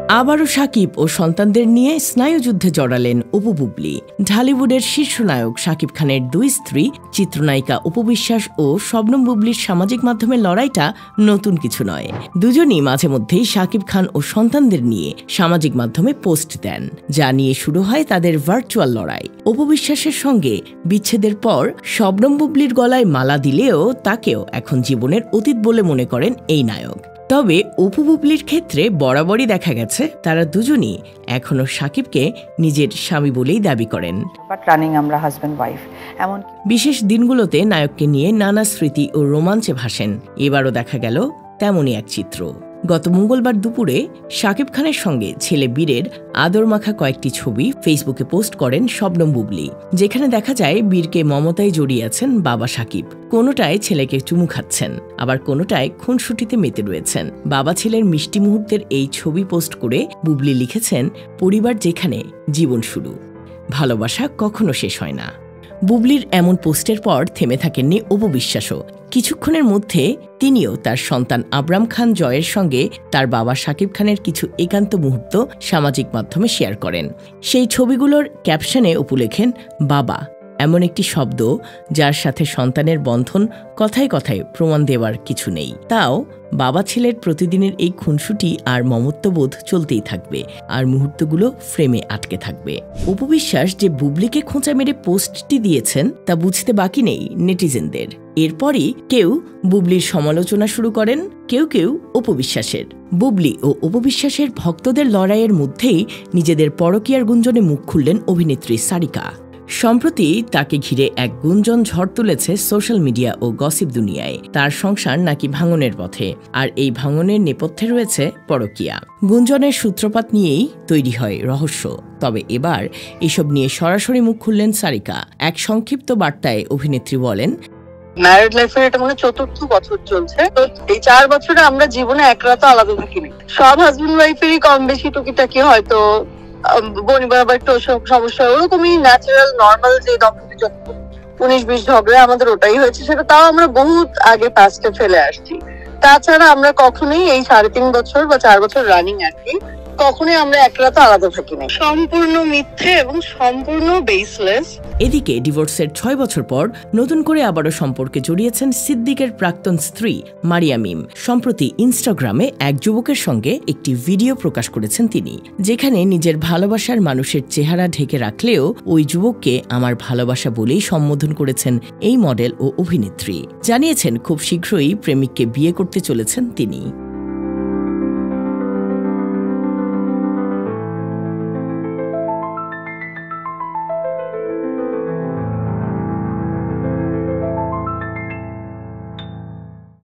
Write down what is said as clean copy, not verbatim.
আবারও শাকিব ও সন্তানদের নিয়ে স্নায়ুযুদ্ধে জড়ালেন অপু বুবলি। ঢালিউডের শীর্ষ নায়ক শাকিব খানের দুই স্ত্রী চিত্রনায়িকা অপু বিশ্বাস ও শবনম বুবলির সামাজিক মাধ্যমে লড়াইটা নতুন কিছু নয়। দুজনই মাঝে মধ্যেই শাকিব খান ও সন্তানদের নিয়ে সামাজিক মাধ্যমে পোস্ট দেন, যা নিয়ে শুরু হয় তাদের ভার্চুয়াল লড়াই। অপু বিশ্বাসের সঙ্গে বিচ্ছেদের পর শবনম বুবলির গলায় মালা দিলেও তাকেও এখন জীবনের অতীত বলে মনে করেন এই নায়ক। তবে অপু বুবলির ক্ষেত্রে বরাবরই দেখা গেছে তারা দুজনই এখনো শাকিবকে নিজের স্বামী বলেই দাবি করেন। বিশেষ দিনগুলোতে নায়ককে নিয়ে নানা স্মৃতি ও রোমাঞ্চে ভাসেন। এবারও দেখা গেল তেমনই এক চিত্র। গত মঙ্গলবার দুপুরে শাকিব খানের সঙ্গে ছেলে বীরের আদর মাখা কয়েকটি ছবি ফেসবুকে পোস্ট করেন শবনম বুবলি, যেখানে দেখা যায় বীরকে মমতায় জড়িয়ে আছেন বাবা শাকিব। কোনোটায় ছেলেকে চুমু খাচ্ছেন, আবার কোনোটায় খুনসুটিতে মেতে রয়েছেন। বাবা ছেলের মিষ্টি মুহূর্তের এই ছবি পোস্ট করে বুবলি লিখেছেন, পরিবার যেখানে জীবন শুরু, ভালোবাসা কখনো শেষ হয় না। বুবলির এমন পোস্টের পর থেমে থাকেননি অপু বিশ্বাসও। কিছুক্ষণের মধ্যে তিনিও তার সন্তান আবরাম খান জয়ের সঙ্গে তার বাবা শাকিব খানের কিছু একান্ত মুহূর্ত সামাজিক মাধ্যমে শেয়ার করেন। সেই ছবিগুলোর ক্যাপশনে অপু লেখেন, বাবা এমন একটি শব্দ যার সাথে সন্তানের বন্ধন কথায় কথায় প্রমাণ দেওয়ার কিছু নেই। তাও বাবা ছেলের প্রতিদিনের এই খুনসুটি আর মমত্ববোধ চলতেই থাকবে, আর মুহূর্তগুলো ফ্রেমে আটকে থাকবে। অপু বিশ্বাস যে বুবলিকে খোঁচা মেরে পোস্টটি দিয়েছেন তা বুঝতে বাকি নেই নেটিজেনদের। এরপরই কেউ বুবলির সমালোচনা শুরু করেন, কেউ অপু বিশ্বাসের। বুবলি ও অপু বিশ্বাসের ভক্তদের লড়াইয়ের মধ্যেই নিজেদের পরকীয়ার গুঞ্জনে মুখ খুললেন অভিনেত্রী সারিকা। সম্প্রতি তাকে ঘিরে এক গুঞ্জন ঝড় তুলেছে সোশ্যাল মিডিয়া ও গসিপ দুনিয়ায়। তার সংসার নাকি ভাঙনের পথে, আর এই ভাঙনের নেপথ্যে রয়েছে পরকীয়া। গুঞ্জনের সূত্রপাত নিয়েই তৈরি হয় রহস্য। তবে এবার এসব নিয়ে সরাসরি মুখ খুললেন সারিকা। এক সংক্ষিপ্ত বার্তায় অভিনেত্রী বলেন, ম্যারিড লাইফের এটা মানে ৪র্থ বছর চলছে। তো এই ৪ বছরে আমরা জীবনে এক রাতও আলাদা থাকিনি। সব হাজবেন্ড ওয়াইফেরই কম বেশি টুকিটাকি হয়তো বনিবার আবার একটু সমস্যা, ওরকমই ন্যাচারাল নর্মাল যে দম্পতি ১৯-২০ ঝগড়া আমাদের ওটাই হয়েছে, সেটা তাও আমরা বহুত আগে পাস্টে ফেলে আসছি। তাছাড়া আমরা কখনোই এই ৩.৫ বছর বা ৪ বছর রানিং আর কি কখনোই আমরা এক রাত আলাদা থাকিনি। সম্পূর্ণ মিথ্যে এবং সম্পূর্ণ বেসলেস। এদিকে ডিভোর্সের ৬ বছর পর নতুন করে আবারও সম্পর্কে জড়িয়েছেন সিদ্দিকের প্রাক্তন স্ত্রী মারিয়া মিম। সম্প্রতি ইনস্টাগ্রামে এক যুবকের সঙ্গে একটি ভিডিও প্রকাশ করেছেন তিনি, যেখানে নিজের ভালোবাসার মানুষের চেহারা ঢেকে রাখলেও ওই যুবককে আমার ভালোবাসা বলেই সম্বোধন করেছেন এই মডেল ও অভিনেত্রী। জানিয়েছেন খুব শীঘ্রই প্রেমিককে বিয়ে করতে চলেছেন তিনি।